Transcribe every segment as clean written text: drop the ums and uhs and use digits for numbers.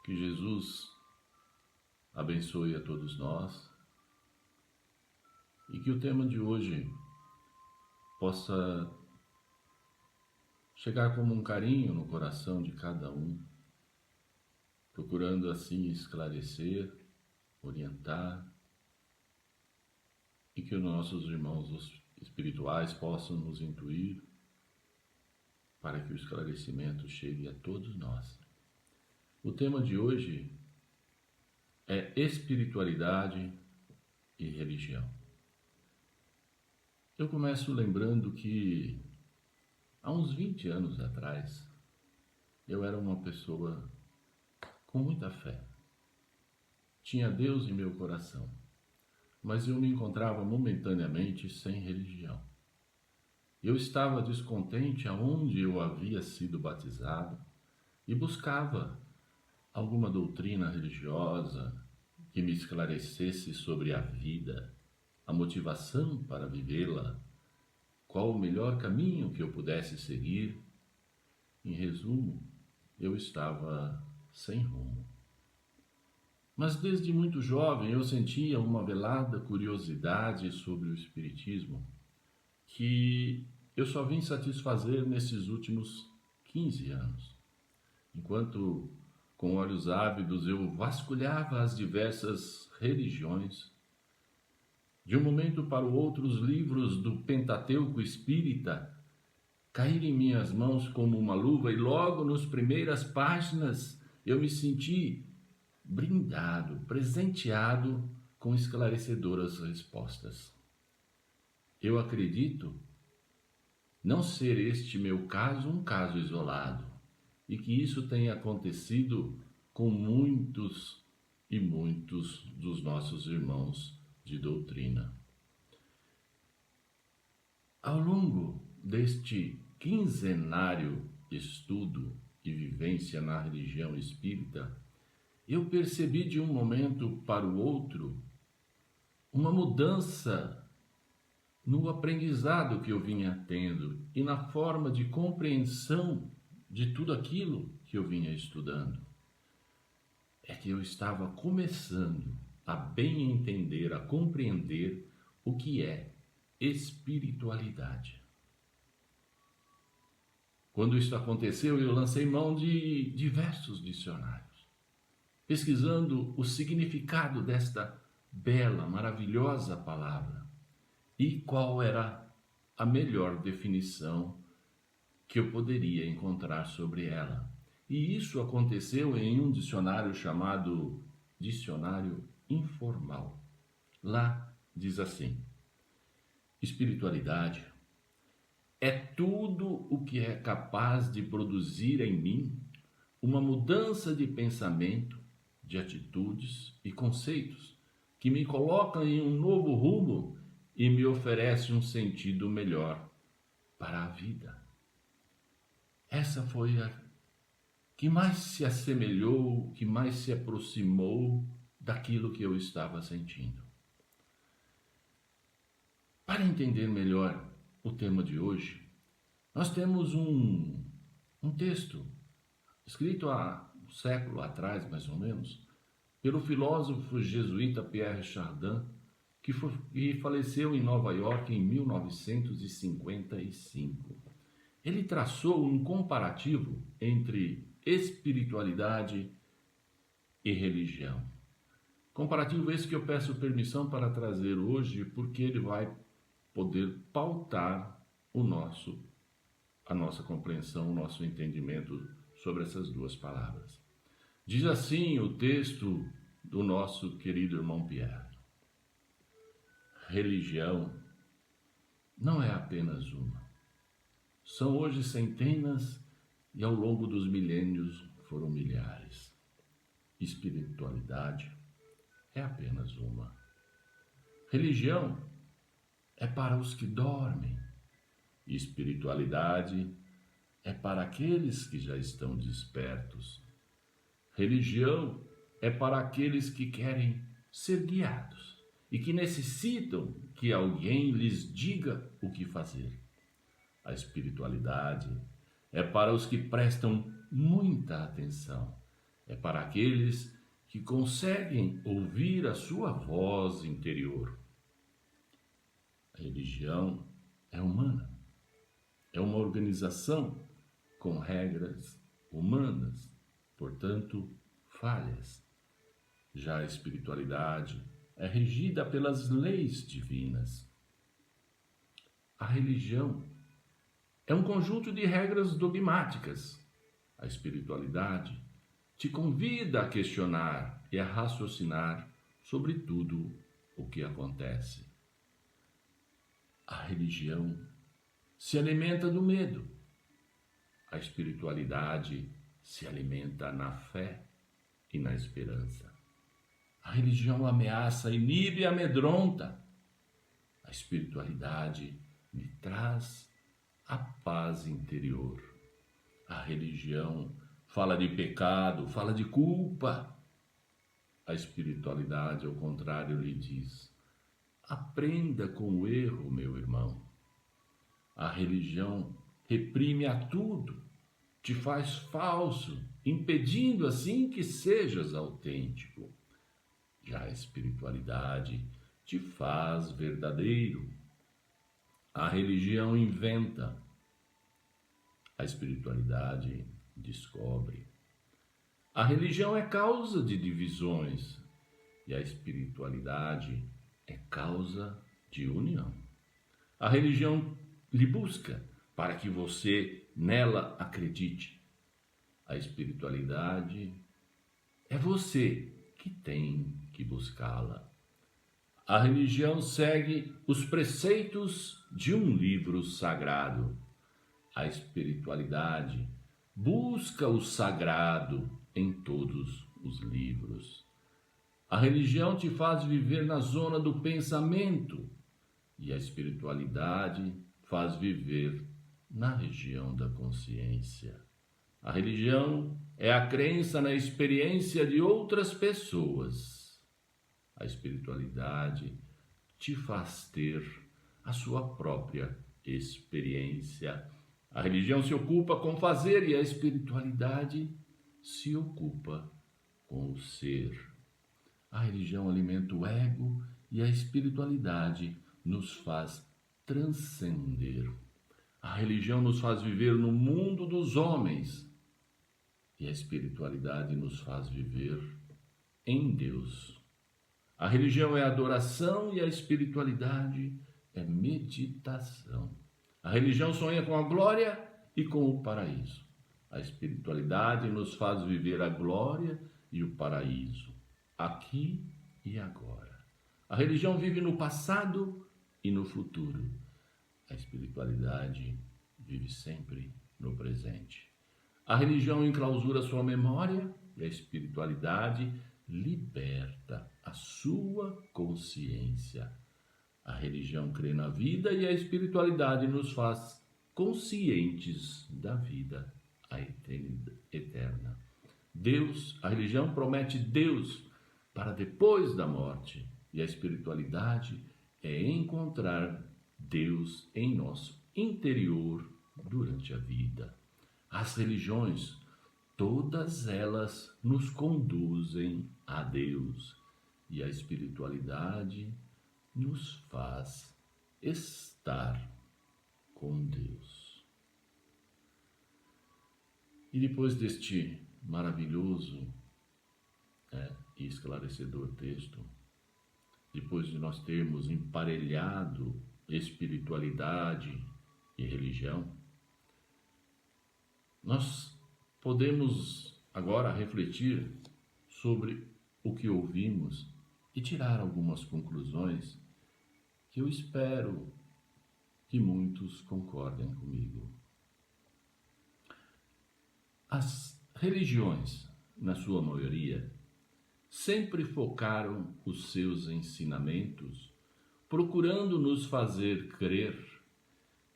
Que Jesus abençoe a todos nós e que o tema de hoje possa chegar como um carinho no coração de cada um, procurando assim esclarecer, orientar e que os nossos irmãos espirituais possam nos intuir para que o esclarecimento chegue a todos nós. O tema de hoje é espiritualidade e religião. Eu começo lembrando que há uns 20 anos atrás eu era uma pessoa com muita fé. Tinha Deus em meu coração, mas eu me encontrava momentaneamente sem religião. Eu estava descontente aonde eu havia sido batizado e buscava alguma doutrina religiosa que me esclarecesse sobre a vida, a motivação para vivê-la, qual o melhor caminho que eu pudesse seguir. Em resumo, eu estava sem rumo. Mas desde muito jovem eu sentia uma velada curiosidade sobre o Espiritismo, que eu só vim satisfazer nesses últimos 15 anos. Enquanto, com olhos ávidos, eu vasculhava as diversas religiões, de um momento para o outro os livros do Pentateuco Espírita caíram em minhas mãos como uma luva e logo nas primeiras páginas eu me senti brindado, presenteado com esclarecedoras respostas. Eu acredito não ser este meu caso um caso isolado e que isso tenha acontecido com muitos e muitos dos nossos irmãos de doutrina. Ao longo deste quinzenário estudo e vivência na religião espírita, eu percebi de um momento para o outro uma mudança no aprendizado que eu vinha tendo e na forma de compreensão de tudo aquilo que eu vinha estudando. É que eu estava começando a bem entender, a compreender o que é espiritualidade. Quando isso aconteceu, eu lancei mão de diversos dicionários, pesquisando o significado desta bela, maravilhosa palavra e qual era a melhor definição que eu poderia encontrar sobre ela. E isso aconteceu em um dicionário chamado Dicionário Informal. Lá diz assim: espiritualidade é tudo o que é capaz de produzir em mim uma mudança de pensamento, de atitudes e conceitos que me colocam em um novo rumo e me oferece um sentido melhor para a vida. Essa foi a que mais se assemelhou, que mais se aproximou daquilo que eu estava sentindo. Para entender melhor o tema de hoje, nós temos um texto escrito há um século atrás, mais ou menos, pelo filósofo jesuíta Pierre Chardin, que faleceu em Nova York em 1955. Ele traçou um comparativo entre espiritualidade e religião. Comparativo esse que eu peço permissão para trazer hoje, porque ele vai poder pautar a nossa compreensão, o nosso entendimento sobre essas duas palavras. Diz assim o texto do nosso querido irmão Pierre: religião não é apenas uma. São hoje centenas e ao longo dos milênios foram milhares. Espiritualidade é apenas uma. Religião é para os que dormem. Espiritualidade é para aqueles que já estão despertos. Religião é para aqueles que querem ser guiados e que necessitam que alguém lhes diga o que fazer. A espiritualidade é para os que prestam muita atenção É para aqueles que conseguem ouvir a sua voz interior. A religião é humana, é uma organização com regras humanas, portanto, falhas. Já a espiritualidade é regida pelas leis divinas. A religião é um conjunto de regras dogmáticas. A espiritualidade te convida a questionar e a raciocinar sobre tudo o que acontece. A religião se alimenta do medo. A espiritualidade se alimenta na fé e na esperança. A religião ameaça, inibe e amedronta. A espiritualidade lhe traz a paz interior. A religião fala de pecado, fala de culpa. A espiritualidade, ao contrário, lhe diz: aprenda com o erro, meu irmão. A religião reprime a tudo, te faz falso, impedindo assim que sejas autêntico. Já a espiritualidade te faz verdadeiro. A religião inventa, a espiritualidade descobre. A religião é causa de divisões e a espiritualidade é causa de união. A religião lhe busca para que você nela acredite. A espiritualidade é você que tem que buscá-la. A religião segue os preceitos de um livro sagrado. A espiritualidade busca o sagrado em todos os livros. A religião te faz viver na zona do pensamento e a espiritualidade faz viver na região da consciência. A religião é a crença na experiência de outras pessoas. A espiritualidade te faz ter a sua própria experiência. A religião se ocupa com fazer e a espiritualidade se ocupa com o ser. A religião alimenta o ego e a espiritualidade nos faz transcender. A religião nos faz viver no mundo dos homens e a espiritualidade nos faz viver em Deus. A religião é adoração e a espiritualidade é meditação. A religião sonha com a glória e com o paraíso. A espiritualidade nos faz viver a glória e o paraíso, aqui e agora. A religião vive no passado e no futuro. A espiritualidade vive sempre no presente. A religião enclausura sua memória e a espiritualidade liberta a sua consciência. A religião crê na vida e a espiritualidade nos faz conscientes da vida eterna. Deus, a religião promete Deus para depois da morte e a espiritualidade é encontrar Deus em nosso interior durante a vida. As religiões, todas elas nos conduzem a Deus e a espiritualidade nos faz estar com Deus. E depois deste maravilhoso e esclarecedor texto, depois de nós termos emparelhado espiritualidade e religião, nós podemos agora refletir sobre o que ouvimos e tirar algumas conclusões que eu espero que muitos concordem comigo. As religiões, na sua maioria, sempre focaram os seus ensinamentos procurando nos fazer crer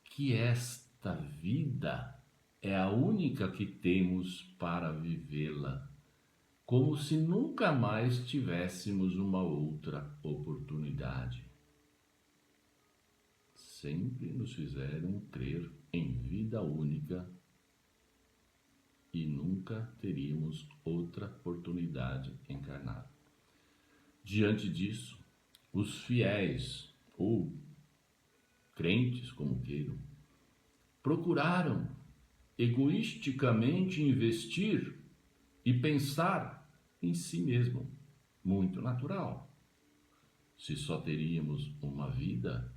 que esta vida é a única que temos para vivê-la, como se nunca mais tivéssemos uma outra oportunidade. Sempre nos fizeram crer em vida única e nunca teríamos outra humanidade encarnada. Diante disso, os fiéis, ou crentes, como queiram, procuraram egoisticamente investir e pensar em si mesmo, muito natural. Se só teríamos uma vida,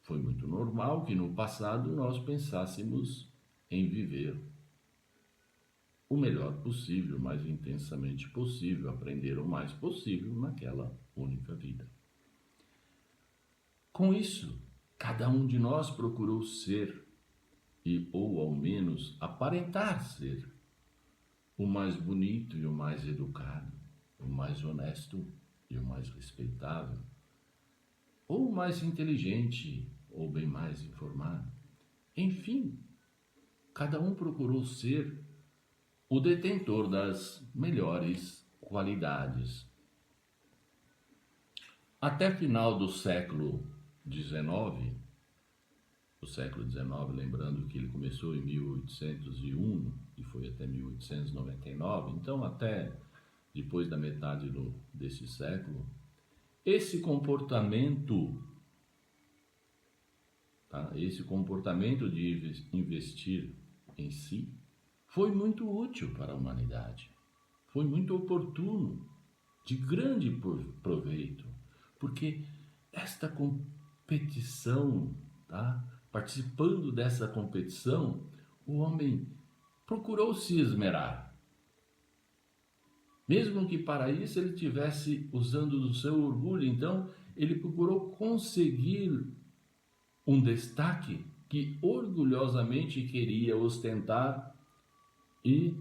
foi muito normal que no passado nós pensássemos em viver o melhor possível, o mais intensamente possível, aprender o mais possível naquela única vida. Com isso, cada um de nós procurou ser, ou ao menos aparentar ser, o mais bonito e o mais educado, o mais honesto e o mais respeitável, ou o mais inteligente, ou bem mais informado. Enfim, cada um procurou ser o detentor das melhores qualidades. Até final do século XIX, lembrando que ele começou em 1801 e foi até 1899, então até depois da metade desse século, esse comportamento de investir em si foi muito útil para a humanidade, foi muito oportuno, de grande proveito, porque esta competição, participando dessa competição, o homem procurou se esmerar. Mesmo que para isso ele estivesse usando do seu orgulho, então ele procurou conseguir um destaque que orgulhosamente queria ostentar, e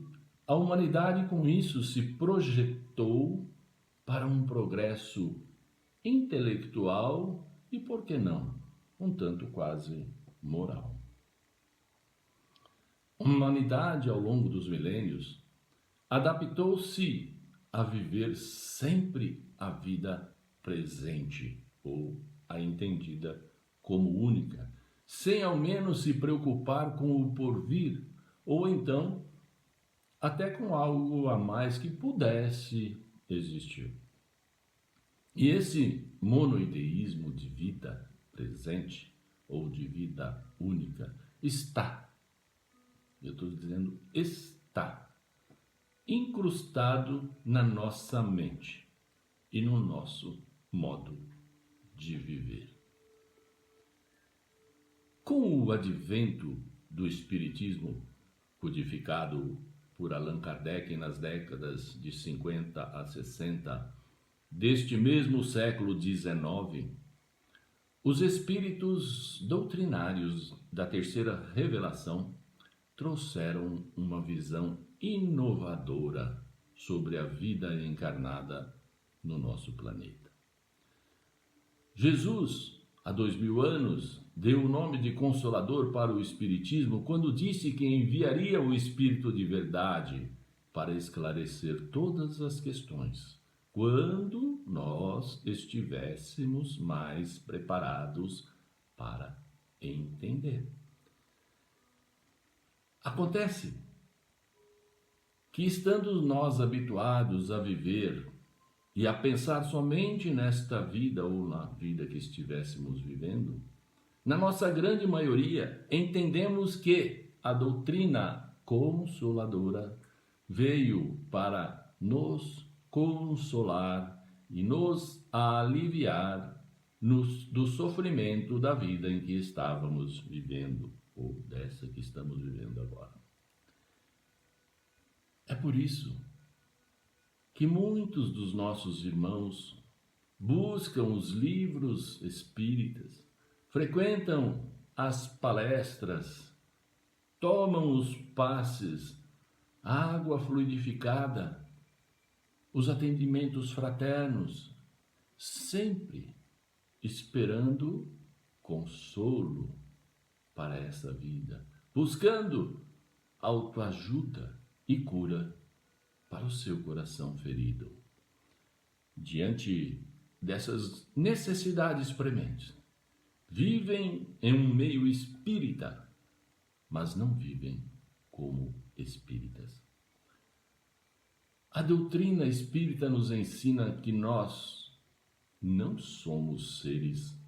a humanidade com isso se projetou para um progresso intelectual e, por que não, um tanto quase moral. A humanidade, ao longo dos milênios, adaptou-se a viver sempre a vida presente, ou a entendida como única, sem ao menos se preocupar com o porvir, ou então até com algo a mais que pudesse existir. E esse monoideísmo de vida presente, ou de vida única, está incrustado na nossa mente e no nosso modo de viver. Com o advento do Espiritismo, codificado por Allan Kardec nas décadas de 50 a 60 deste mesmo século XIX, os espíritos doutrinários da terceira revelação trouxeram uma visão inovadora sobre a vida encarnada no nosso planeta. Jesus, há 2000 anos, deu o nome de Consolador para o Espiritismo quando disse que enviaria o Espírito de verdade para esclarecer todas as questões, quando nós estivéssemos mais preparados para entender. Acontece que, estando nós habituados a viver e a pensar somente nesta vida ou na vida que estivéssemos vivendo, na nossa grande maioria, entendemos que a doutrina consoladora veio para nos consolar e nos aliviar do sofrimento da vida em que estávamos vivendo, ou dessa que estamos vivendo agora. É por isso que muitos dos nossos irmãos buscam os livros espíritas, frequentam as palestras, tomam os passes, a água fluidificada, os atendimentos fraternos, sempre esperando consolo para essa vida, buscando autoajuda e cura para o seu coração ferido. Diante dessas necessidades prementes, vivem em um meio espírita, mas não vivem como espíritas. A doutrina espírita nos ensina que nós não somos seres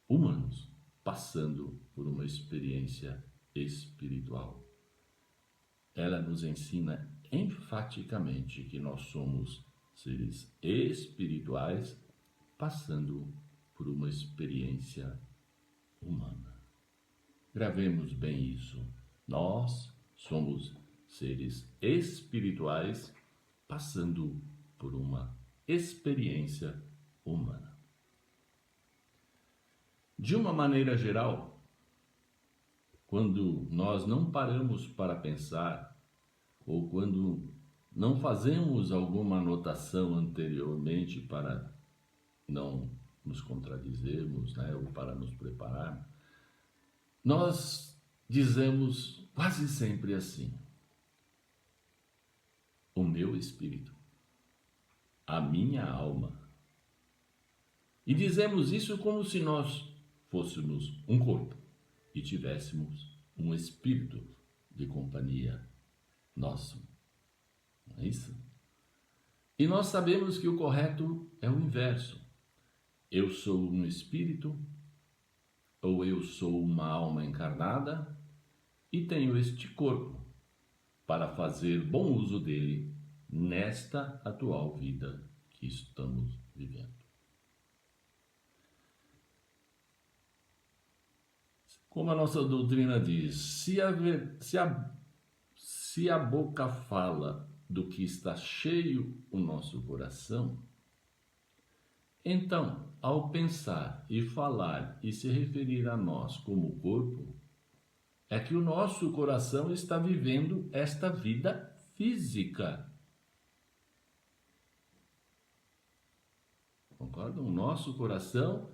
humanos passando por uma experiência espiritual. Ela nos ensina enfaticamente que nós somos seres espirituais passando por uma experiência humana. Gravemos bem isso. Nós somos seres espirituais passando por uma experiência humana. De uma maneira geral, quando nós não paramos para pensar ou quando não fazemos alguma anotação anteriormente para não nos contradizermos, ou para nos preparar, nós dizemos quase sempre assim: o meu espírito, a minha alma. E dizemos isso como se nós fôssemos um corpo e tivéssemos um espírito de companhia nosso. Não é isso? E nós sabemos que o correto é o inverso. Eu sou um espírito, ou eu sou uma alma encarnada e tenho este corpo para fazer bom uso dele nesta atual vida que estamos vivendo. Como a nossa doutrina diz, se a boca fala do que está cheio o nosso coração, então, ao pensar e falar e se referir a nós como corpo, é que o nosso coração está vivendo esta vida física. Concordam? O nosso coração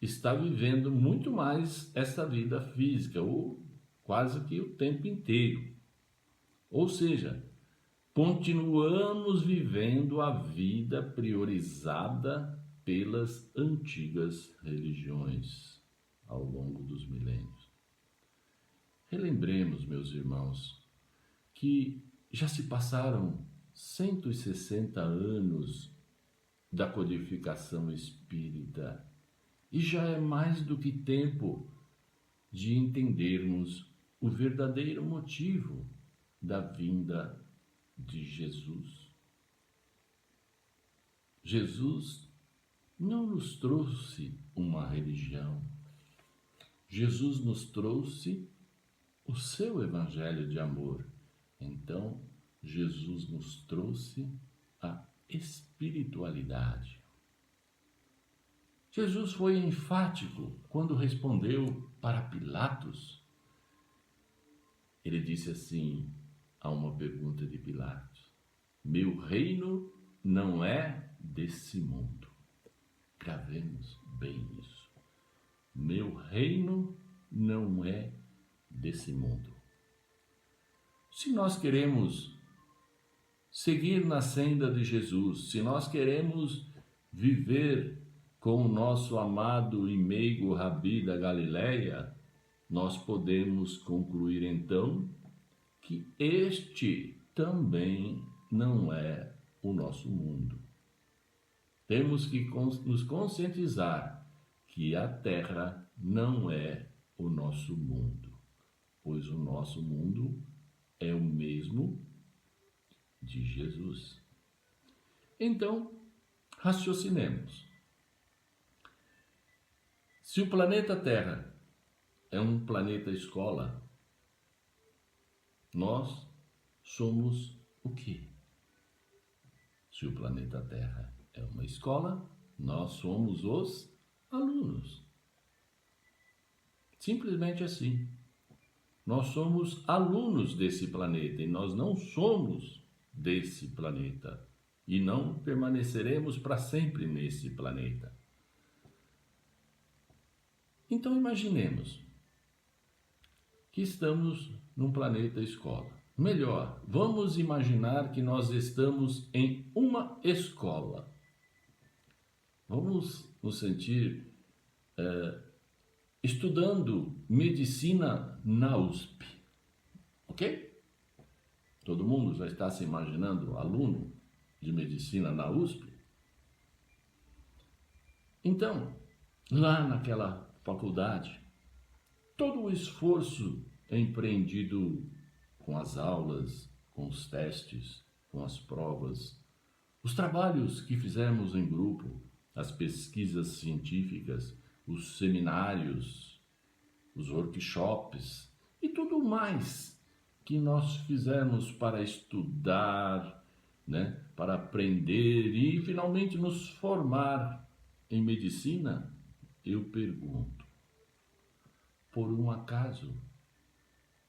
está vivendo muito mais essa vida física, ou quase que o tempo inteiro. Ou seja, continuamos vivendo a vida priorizada pelas antigas religiões ao longo dos milênios. Relembremos, meus irmãos, que já se passaram 160 anos da codificação espírita e já é mais do que tempo de entendermos o verdadeiro motivo da vinda de Jesus. Jesus não nos trouxe uma religião. Jesus nos trouxe o seu evangelho de amor. Então, Jesus nos trouxe a espiritualidade. Jesus foi enfático quando respondeu para Pilatos. Ele disse assim a uma pergunta de Pilatos: meu reino não é desse mundo. Gravemos bem isso. Meu reino não é desse mundo. Se nós queremos seguir na senda de Jesus, se nós queremos viver com o nosso amado e meigo Rabi da Galileia, nós podemos concluir então que este também não é o nosso mundo. Temos que nos conscientizar que a Terra não é o nosso mundo, pois o nosso mundo é o mesmo de Jesus. Então, raciocinemos. Se o planeta Terra é um planeta escola, nós somos o quê? Se o planeta Terra é uma escola, nós somos os alunos. Simplesmente assim. Nós somos alunos desse planeta e nós não somos desse planeta e não permaneceremos para sempre nesse planeta. Então imaginemos que estamos num planeta escola. Melhor, vamos imaginar que nós estamos em uma escola. Vamos nos sentir estudando medicina na USP, ok? Todo mundo já está se imaginando aluno de medicina na USP? Então, lá naquela faculdade, todo o esforço é empreendido com as aulas, com os testes, com as provas, os trabalhos que fizemos em grupo, as pesquisas científicas, os seminários, os workshops e tudo mais que nós fizemos para estudar, né, para aprender e finalmente nos formar em medicina, eu pergunto, por um acaso,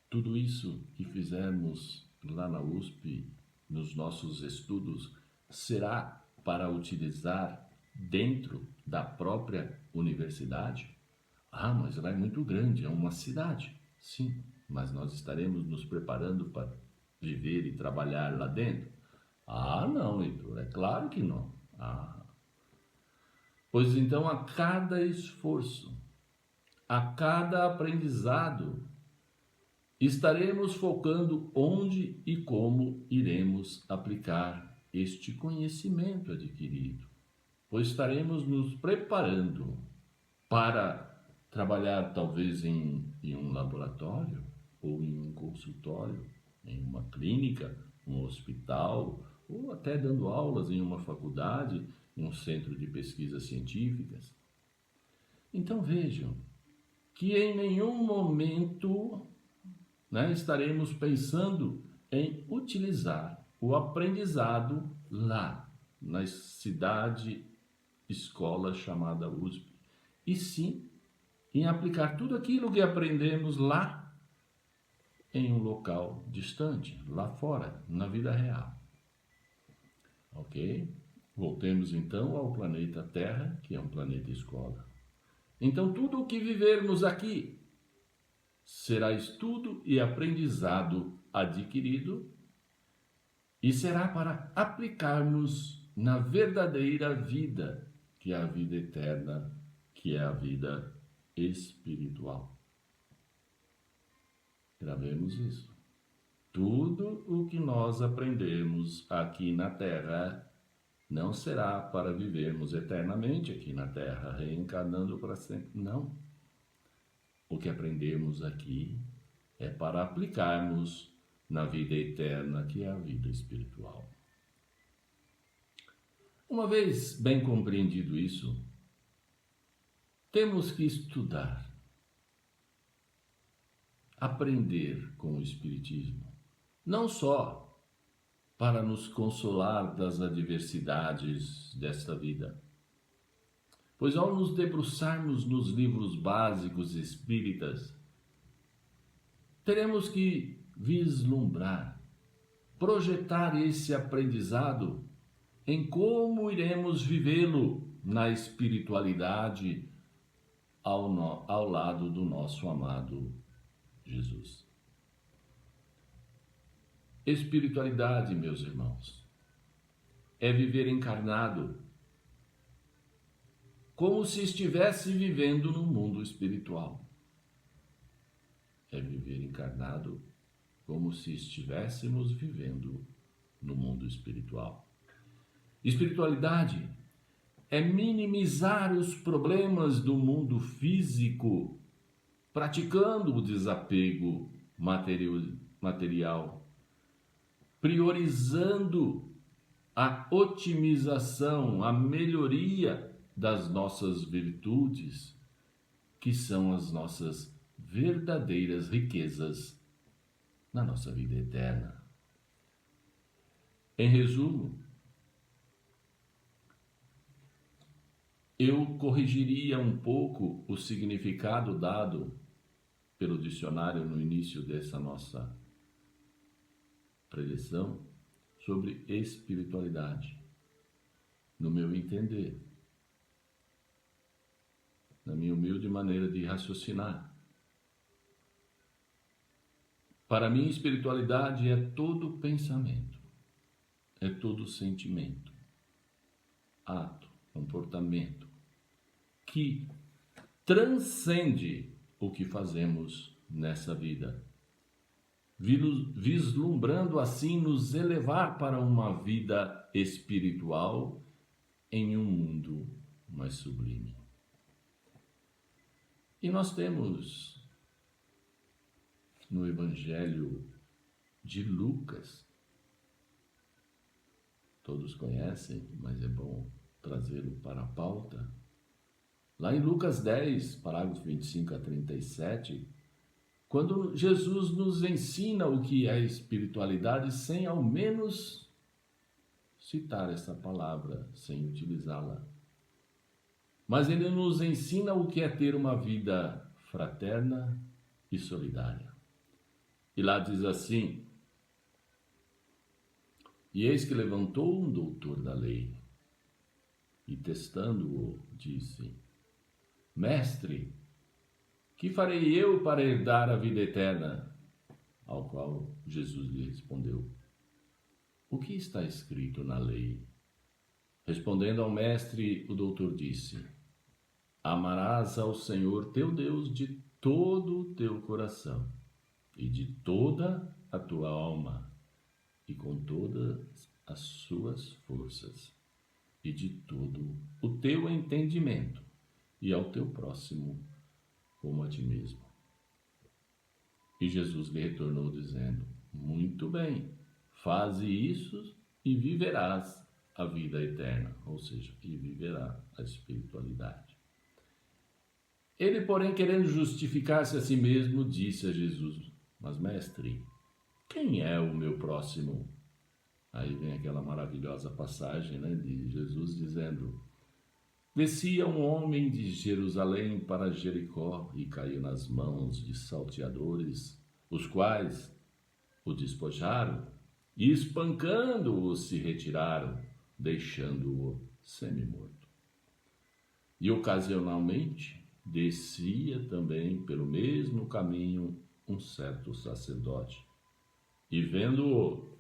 tudo isso que fizemos lá na USP, nos nossos estudos, será para utilizar dentro da própria universidade? Ah, mas lá é muito grande, é uma cidade. Sim, mas nós estaremos nos preparando para viver e trabalhar lá dentro? Ah, não, Heitor, é claro que não. Ah, pois então, a cada esforço, a cada aprendizado, estaremos focando onde e como iremos aplicar este conhecimento adquirido, pois estaremos nos preparando para trabalhar talvez em um laboratório ou em um consultório, em uma clínica, um hospital, ou até dando aulas em uma faculdade, em um centro de pesquisas científicas. Então vejam que em nenhum momento, né, estaremos pensando em utilizar o aprendizado lá, na cidade, escola chamada USP, e sim em aplicar tudo aquilo que aprendemos lá em um local distante, lá fora, na vida real. Ok? Voltemos então ao planeta Terra, que é um planeta escola. Então, tudo o que vivermos aqui será estudo e aprendizado adquirido e será para aplicarmos na verdadeira vida, que é a vida eterna, que é a vida espiritual. Gravemos isso. Tudo o que nós aprendemos aqui na Terra não será para vivermos eternamente aqui na Terra, reencarnando para sempre. Não. O que aprendemos aqui é para aplicarmos na vida eterna, que é a vida espiritual. Uma vez bem compreendido isso, temos que estudar, aprender com o Espiritismo, não só para nos consolar das adversidades desta vida, pois ao nos debruçarmos nos livros básicos espíritas, teremos que vislumbrar, projetar esse aprendizado em como iremos vivê-lo na espiritualidade ao lado do nosso amado Jesus. Espiritualidade, meus irmãos, é viver encarnado como se estivesse vivendo no mundo espiritual. É viver encarnado como se estivéssemos vivendo no mundo espiritual. Espiritualidade é minimizar os problemas do mundo físico, praticando o desapego material, priorizando a otimização, a melhoria das nossas virtudes, que são as nossas verdadeiras riquezas na nossa vida eterna. Em resumo, eu corrigiria um pouco o significado dado pelo dicionário no início dessa nossa preleção sobre espiritualidade, no meu entender, na minha humilde maneira de raciocinar. Para mim, espiritualidade é todo pensamento, é todo sentimento, ato, comportamento, que transcende o que fazemos nessa vida. vislumbrando assim nos elevar para uma vida espiritual em um mundo mais sublime. E nós temos no Evangelho de Lucas, todos conhecem, mas é bom trazê-lo para a pauta. Lá em Lucas 10, parágrafos 25 a 37, quando Jesus nos ensina o que é espiritualidade, sem ao menos citar essa palavra, sem utilizá-la. Mas ele nos ensina o que é ter uma vida fraterna e solidária. E lá diz assim: e eis que levantou um doutor da lei, e testando-o, disse: Mestre, que farei eu para herdar a vida eterna? Ao qual Jesus lhe respondeu: O que está escrito na lei? Respondendo ao mestre, o doutor disse: Amarás ao Senhor teu Deus de todo o teu coração, e de toda a tua alma, e com todas as suas forças, e de todo o teu entendimento, e ao teu próximo como a ti mesmo. E Jesus lhe retornou dizendo: Muito bem, faze isso e viverás a vida eterna, ou seja, e viverá a espiritualidade. Ele, porém, querendo justificar-se a si mesmo, disse a Jesus: Mas, mestre, quem é o meu próximo? Aí vem aquela maravilhosa passagem, de Jesus dizendo: Descia um homem de Jerusalém para Jericó e caiu nas mãos de salteadores, os quais o despojaram e, espancando-o, se retiraram, deixando-o semi-morto. E ocasionalmente descia também pelo mesmo caminho um certo sacerdote, e vendo-o,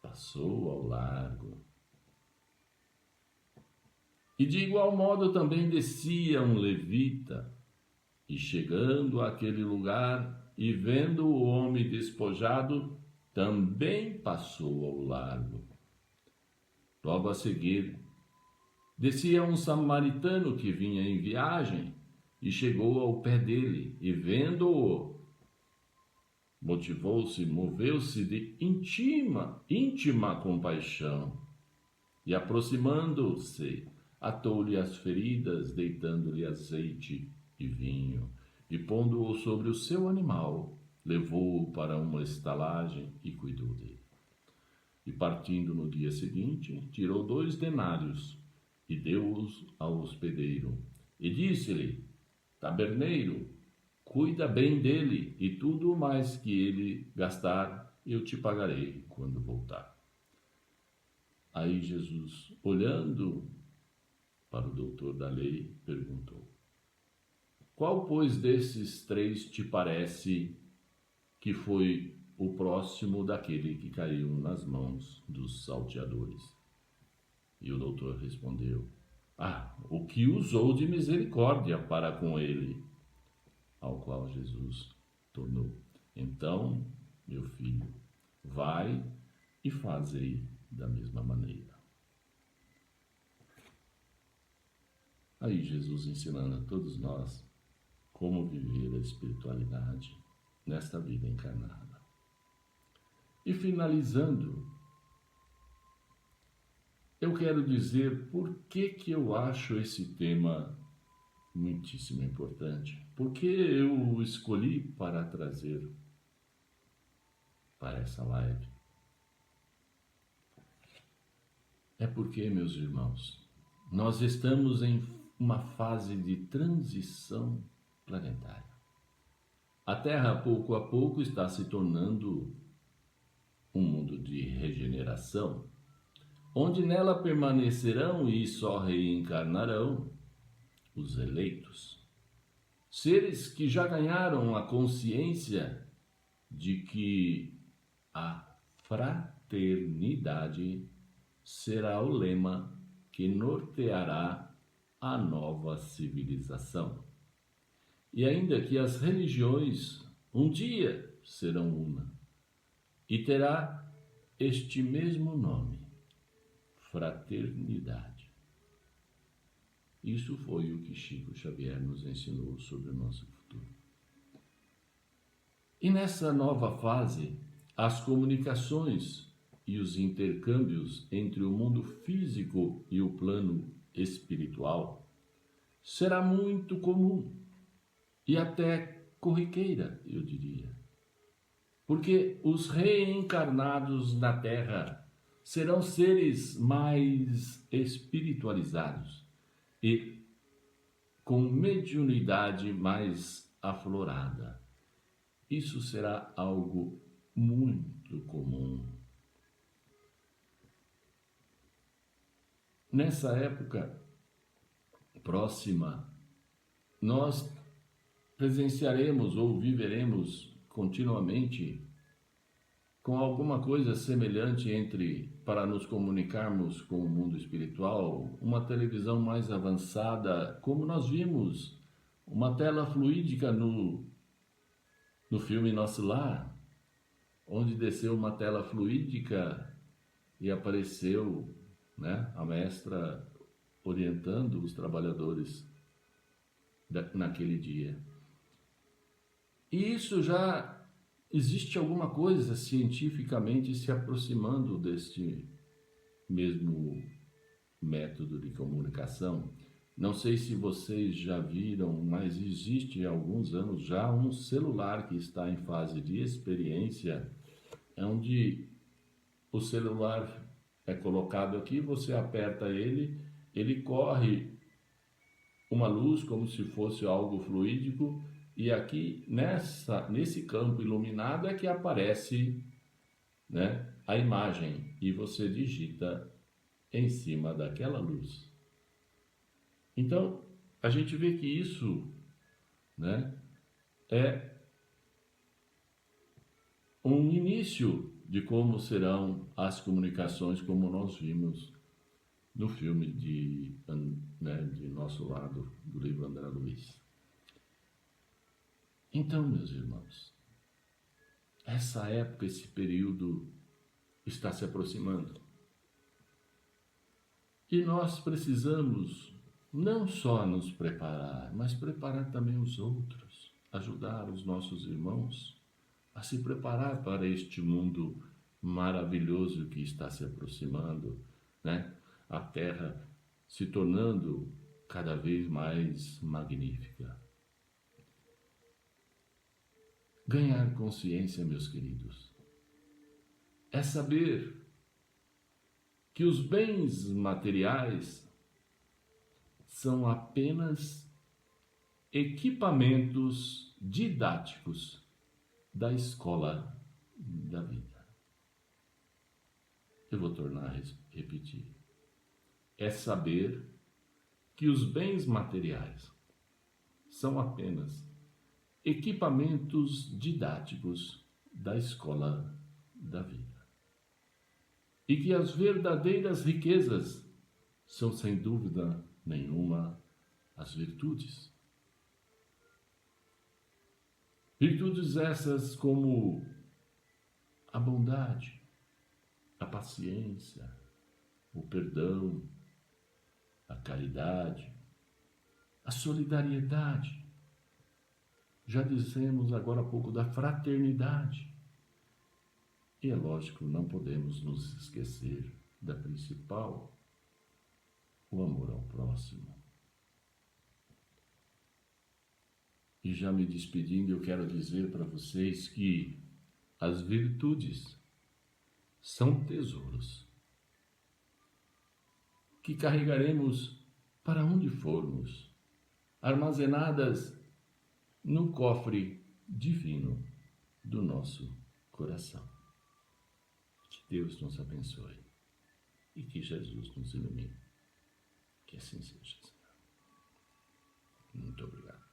passou ao largo. E de igual modo também descia um levita, e chegando àquele lugar, e vendo o homem despojado, também passou ao largo. Logo a seguir, descia um samaritano que vinha em viagem, e chegou ao pé dele, e vendo-o, moveu-se de íntima compaixão, e aproximando-se, atou-lhe as feridas, deitando-lhe azeite e vinho, e pondo-o sobre o seu animal, levou-o para uma estalagem e cuidou dele. E partindo no dia seguinte, tirou 2 denários e deu-os ao hospedeiro, e disse-lhe: Taberneiro, cuida bem dele, e tudo mais que ele gastar, eu te pagarei quando voltar. Aí Jesus, olhando para o doutor da lei, perguntou: Qual, pois, desses 3 te parece que foi o próximo daquele que caiu nas mãos dos salteadores? E o doutor respondeu: o que usou de misericórdia para com ele. Ao qual Jesus tornou: Então, meu filho, vai e fazei da mesma maneira. Aí Jesus ensinando a todos nós como viver a espiritualidade nesta vida encarnada. E finalizando, eu quero dizer por que eu acho esse tema muitíssimo importante. Porque eu o escolhi para trazer para essa live. É porque, meus irmãos, nós estamos em uma fase de transição planetária. A Terra, pouco a pouco, está se tornando um mundo de regeneração, onde nela permanecerão e só reencarnarão os eleitos, seres que já ganharam a consciência de que a fraternidade será o lema que norteará a nova civilização. E ainda que as religiões um dia serão uma, e terá este mesmo nome, fraternidade. Isso foi o que Chico Xavier nos ensinou sobre o nosso futuro. E nessa nova fase, as comunicações e os intercâmbios entre o mundo físico e o plano espiritual será muito comum e até corriqueira, eu diria. Porque os reencarnados na Terra serão seres mais espiritualizados e com mediunidade mais aflorada. Isso será algo muito comum. Nessa época próxima, nós presenciaremos ou viveremos continuamente com alguma coisa semelhante para nos comunicarmos com o mundo espiritual, uma televisão mais avançada, como nós vimos, uma tela fluídica no filme Nosso Lar, onde desceu uma tela fluídica e apareceu, né, a mestra orientando os trabalhadores naquele dia. E isso já existe alguma coisa cientificamente se aproximando deste mesmo método de comunicação. Não sei se vocês já viram, mas existe há alguns anos já um celular que está em fase de experiência, onde o celular é colocado aqui, você aperta ele, ele corre uma luz como se fosse algo fluídico, e aqui nesse campo iluminado é que aparece, né, a imagem, e você digita em cima daquela luz. Então, a gente vê que isso, né, é um início de como serão as comunicações, como nós vimos no filme de Nosso Lado, do livro André Luiz. Então, meus irmãos, essa época, esse período está se aproximando. E nós precisamos não só nos preparar, mas preparar também os outros, ajudar os nossos irmãos a se preparar para este mundo maravilhoso que está se aproximando, né? A Terra se tornando cada vez mais magnífica. Ganhar consciência, meus queridos, é saber que os bens materiais são apenas equipamentos didáticos da escola da vida. Eu vou tornar a repetir. É saber que os bens materiais são apenas equipamentos didáticos da escola da vida. E que as verdadeiras riquezas são, sem dúvida nenhuma, as virtudes. Virtudes essas como a bondade, a paciência, o perdão, a caridade, a solidariedade. Já dissemos agora há pouco da fraternidade. E é lógico, não podemos nos esquecer da principal, o amor ao próximo. E já me despedindo, eu quero dizer para vocês que as virtudes são tesouros que carregaremos para onde formos, armazenadas no cofre divino do nosso coração. Que Deus nos abençoe e que Jesus nos ilumine. Que assim seja, Senhor. Muito obrigado.